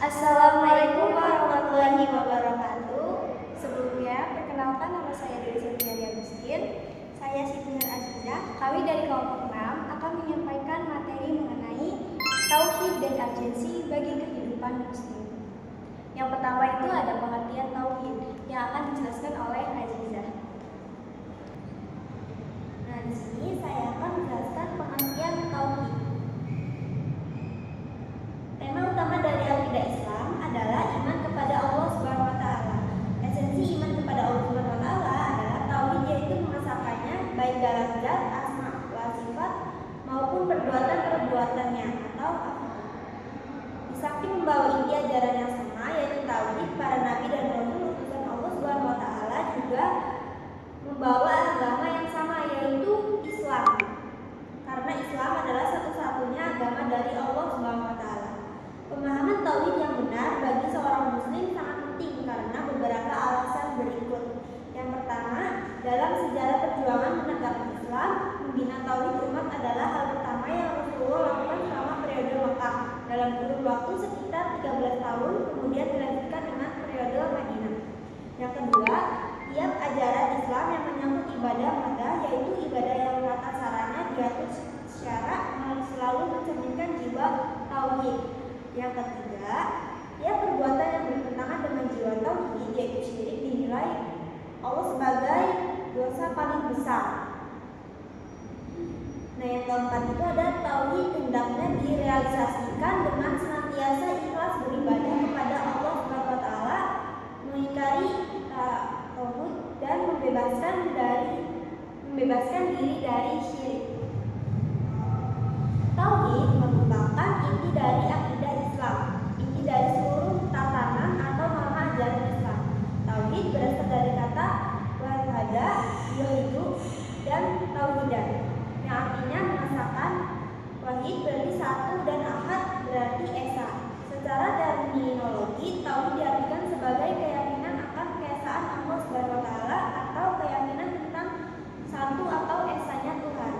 Assalamualaikum warahmatullahi wabarakatuh. Sebelumnya, perkenalkan nama saya Dewi Septiani Agustin. Saya Siti Nur Azizah. Kami dari kelompok 6 akan menyampaikan materi mengenai tauhid dan urgensi bagi kehidupan muslim. Yang pertama itu ada pengertian tauhid yang akan dijelaskan oleh Azizah. Nah, di sini saya akan menjelaskan pengertian tauhid. Tema utama dari akidah Islam adalah iman kepada Allah Subhanahu wa taala. Esensi iman kepada Allah Subhanahu wa taala adalah tauhid, yaitu mengesahkannya baik dalam zat, asma wa sifat maupun perbuatan-perbuatannya atau af'al. Di samping membawa inti ajaran yang sama yaitu tauhid, para nabi dan rasul utusan Allah Subhanahu wa taala juga membawa agama yang sama yaitu Islam. Karena Islam adalah satu-satunya agama dari Allah Subhanahu wa taala. Pemahaman tauhid yang benar bagi seorang muslim sangat penting karena beberapa alasan berikut. Yang pertama, dalam sejarah perjuangan menegakkan Islam, membina tauhid umat adalah hal pertama yang Rasulullah lakukan selama periode Mekah dalam kurun waktu sekitar 13 tahun, kemudian dilanjutkan dengan periode Madinah. Yang kedua, tiap ajaran Islam yang menyangkut ibadah maka yaitu ibadah yang tata caranya diatur secara selalu mencerminkan jiwa tauhid. Yang ketiga, tiap perbuatan yang bertentangan dengan jiwa tauhid yaitu syirik dinilai Allah sebagai dosa paling besar. Nah, yang keempat itu ada tauhid hendaknya direalisasikan dengan senantiasa ikhlas beribadah kepada Allah Subhanahu wa taala, mengingkari tauhid dan membebaskan diri dari syirik. Tauhid merupakan inti dari akidah Islam, inti dari seluruh tatanan atau norma ajaran Islam. Tauhid berasal dari kata wahada, yuhidu, dan tauhidan, yang artinya mengesahkan. Wahid berarti satu dan ahad berarti esa. Secara terminologi, tauhid diartikan sebagai keyakinan akan keesaan Allah Subhanahu wa taala atau keyakinan tentang satu atau esanya Tuhan.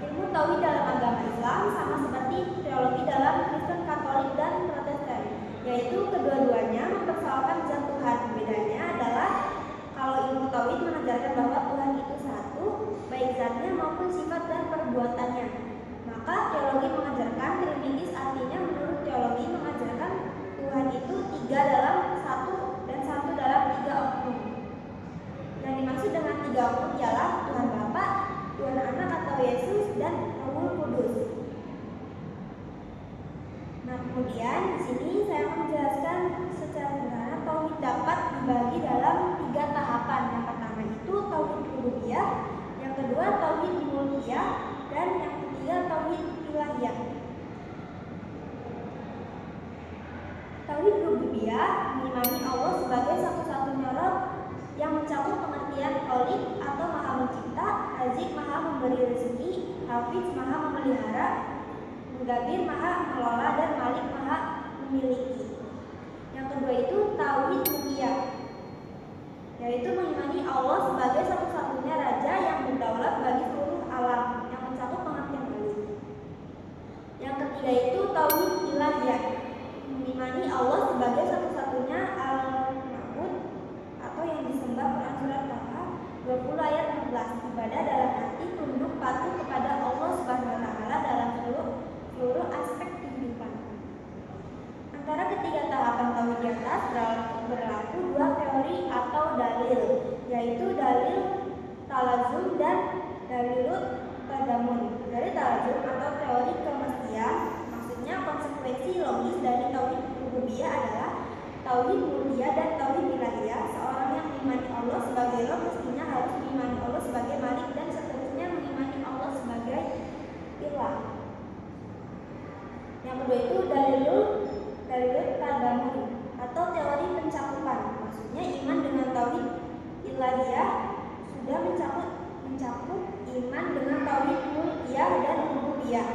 Ilmu tauhid dalam agama Islam sama seperti teologi dalam Kristen, Katolik, dan Protestan, yaitu kedua-duanya mempersoalkan zat Tuhan. Bedanya adalah kalau ilmu tauhid mengajarkan bahwa Tuhan itu satu, baik zatnya maupun sifat dan perbuatannya. Maka teologi mengajarkan trinitas, artinya menurut teologi mengajarkan Tuhan itu tiga dalam satu dan satu dalam tiga oknum. Yang dimaksud dengan tiga oknum ialah Tuhan Bapa, Tuhan Anak atau Yesus, dan Roh Kudus. Nah, kemudian di sini saya akan menjelaskan secara sederhana tauhid dapat dibagi dalam tiga tahapan. Yang pertama itu tauhid rububiyah, yang kedua tauhid mulkiyah, dan yang ketiga tauhid ilahiyah. Tauhid rububiyah mengimani Allah sebagai satu-satunya Rabb yang mencakup pengertian Khalik atau Maha Mencipta, Razik Maha Memberi rezeki, Hafiz Maha Memelihara, Mudabbir Maha Mengelola, dan Malik Maha Memiliki. Yang kedua itu tauhid mulkiyah, yaitu mengimani Allah sebagai satu-satunya Raja yang berdaulat bagi seluruh alam, yang mencakup pengertian Malik. Yang ketiga itu tauhid ilahiyah, mengimani Allah sebagai satu-satunya al-ma'bud atau yang disembah. Quran surat Taha 20 ayat 14. Ibadah dalam arti tunduk patuh kepada Allah Subhanahu wa taala dalam seluruh aspek kehidupan. Antara ketiga tahapan tauhid di atas berlaku dua teori atau dalil, yaitu dalil talazum dan dalilut tadamun. Dari talazum atau teori kemestian, maksudnya konsekuensi logis dari tauhid rububiyah adalah tauhid mulkiyah dan tauhid ilahiyah. Seorang yang mengimani Allah sebagai Rabb mestinya harus mengimani Allah sebagai Malik dan seterusnya mengimani Allah sebagai ilah. Yang kedua itu dalilut tadamun atau teori pencakupan. Maksudnya iman dengan tauhid ilahiyah sudah mencakup iman dengan tauhid mulkiyah dan rububiyah.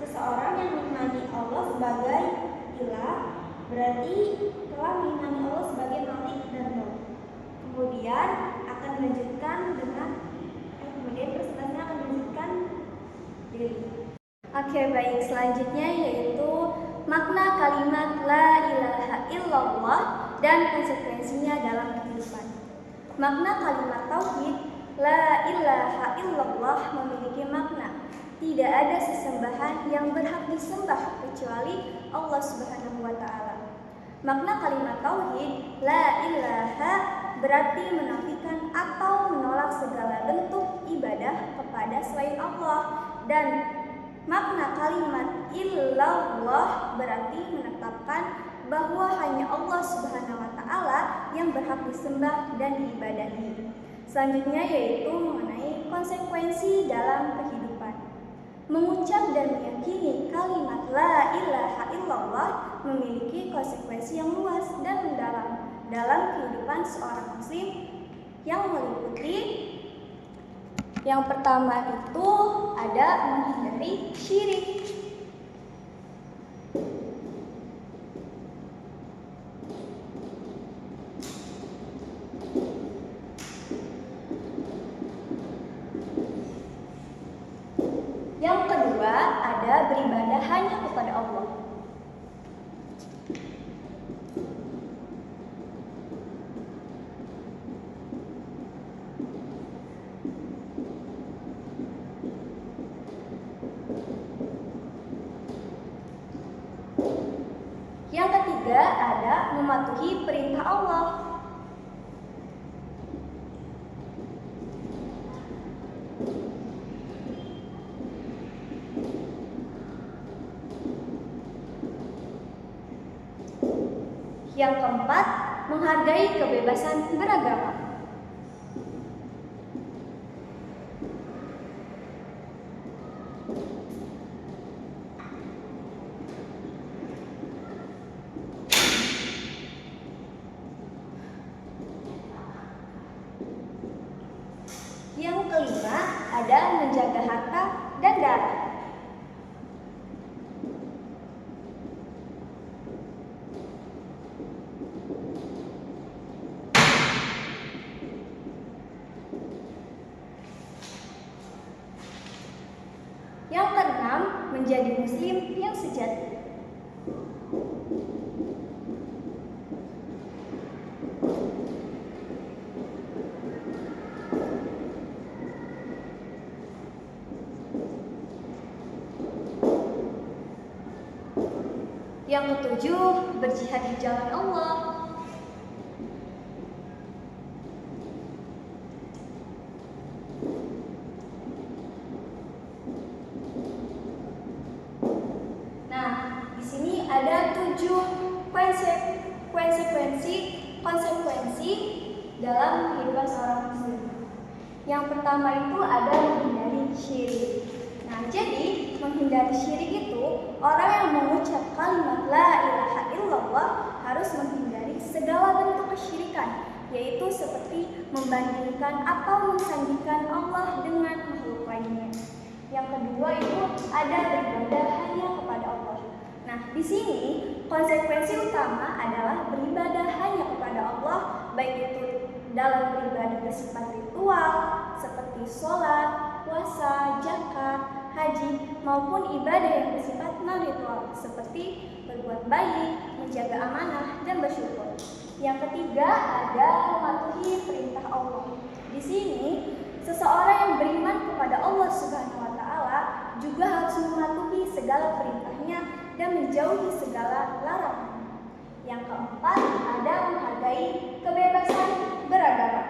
Seseorang yang mengimani Allah sebagai ilah berarti telah mengimani Allah sebagai Malik dan Rabb. Kemudian presentasinya akan dilanjutkan Dewi. Oke, baik, selanjutnya yaitu makna kalimat illallah dan konsekuensinya dalam kehidupan. Makna kalimat tauhid la ilaha illallah memiliki makna tidak ada sesembahan yang berhak disembah kecuali Allah Subhanahu wa taala. Makna kalimat tauhid la ilaha berarti menafikan atau menolak segala bentuk ibadah kepada selain Allah, dan makna kalimat illallah berarti menetapkan bahwa hanya Allah Subhanahu wa taala yang berhak disembah dan diibadahi. Selanjutnya yaitu mengenai konsekuensi dalam kehidupan. Mengucap dan meyakini kalimat la ilaha illallah memiliki konsekuensi yang luas dan mendalam dalam kehidupan seorang muslim yang meliputi yang pertama itu ada menghindari syirik. Yang kedua ada beribadah hanya kepada Allah. Yang ketiga ada mematuhi perintah Allah. Yang keempat, menghargai kebebasan beragama. Yang kelima, ada menjaga harta dan darah. Yang keenam, menjadi muslim yang sejati. Yang ketujuh, berjihad di jalan Allah. Ada 7 konsekuensi dalam kehidupan seorang muslim. Yang pertama itu ada menghindari syirik. Nah, jadi menghindari syirik itu orang yang mengucap kalimat la ilaha illallah harus menghindari segala bentuk kesyirikan, yaitu seperti membandingkan atau mensandingkan Allah dengan makhluk lainnya. Yang kedua itu ada beribadah hanya kepada Allah. Nah, di sini konsekuensi utama adalah beribadah hanya kepada Allah, baik itu dalam beribadah bersifat ritual seperti sholat, puasa, zakat, haji, maupun ibadah yang bersifat non-ritual seperti berbuat baik, menjaga amanah, dan bersyukur. Yang ketiga ada mematuhi perintah Allah. Di sini seseorang yang beriman kepada Allah Subhanahu wa taala juga harus mematuhi segala perintahnya dan menjauhi segala larangan. Yang keempat ada menghargai kebebasan beragama.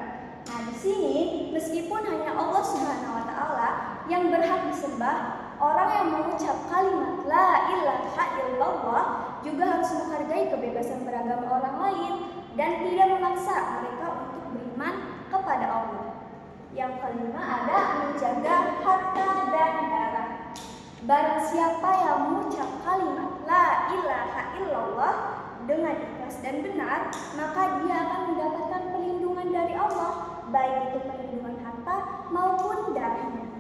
Nah, di sini meskipun hanya Allah Subhanahu wa taala yang berhak disembah, orang yang mengucap kalimat la ilaha illallah juga harus menghargai kebebasan beragama orang lain dan tidak memaksa mereka untuk beriman kepada Allah. Yang kelima ada menjaga harta dan darah. Barang siapa yang mengucap kalimat la ilaha illallah dengan ikhlas dan benar, maka dia akan mendapatkan perlindungan dari Allah, baik itu perlindungan harta maupun darahnya.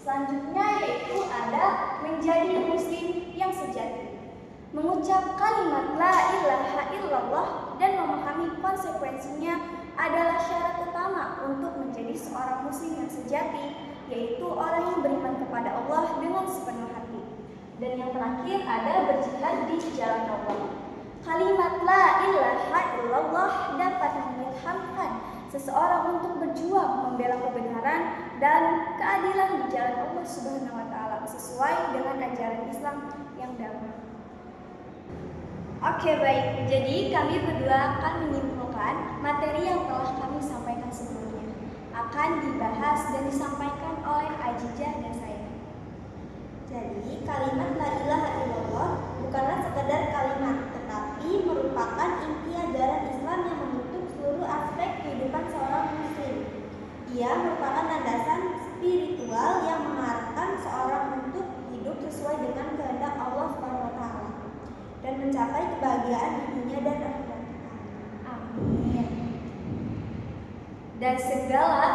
Selanjutnya yaitu ada menjadi muslim yang sejati. Mengucap kalimat la ilaha illallah dan memahami konsekuensinya adalah syarat utama untuk menjadi seorang muslim yang sejati, yaitu orang yang beriman kepada Allah dengan sepenuh hati. Dan yang terakhir ada berjihad di jalan Allah. Kalimat la ilaha illallah dapat mengilhamkan seseorang untuk berjuang membela kebenaran dan keadilan di jalan Allah Subhanahu wa taala sesuai dengan ajaran Islam yang damai. Oke, baik. Jadi kami berdua akan menyimpulkan materi yang telah kami sampaikan sebelumnya. Akan dibahas dan disampaikan oleh Ajijah dan saya. Jadi, kalimat la ilaha illallah bukanlah sekedar kalimat, tetapi merupakan inti ajaran Islam yang menutup seluruh aspek kehidupan seorang muslim. Ia merupakan landasan spiritual yang mengarahkan seorang untuk hidup sesuai dengan kehendak Allah SWT dan mencapai kebahagiaan di dunia dan akhirat. Amin. Dan segala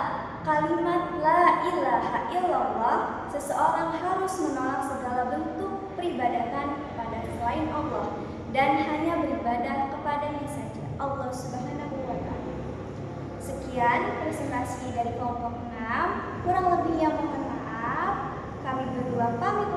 kalimat la ilaha illallah, seseorang harus menolak segala bentuk peribadatan kepada selain Allah dan hanya beribadah kepadanya saja, Allah Subhanahu wa taala. Sekian presentasi dari kelompok 6. Kurang lebihnya mohon maaf. Kami berdua pamit